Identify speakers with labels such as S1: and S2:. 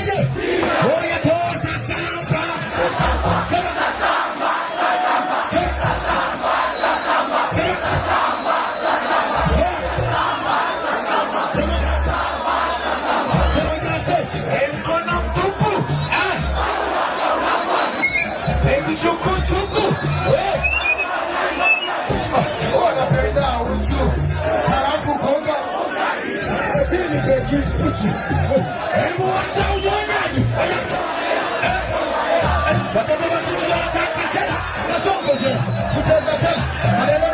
S1: Tufanyeje? Oya toza samba. Mkono mtupu. Chuku. Wanapenda uchu. Halafu konga. Satini beki uchi. Hebu wacha unyonyaji. Watoto wa shule wanataka tena. Nasongo tena. Kutenda tena.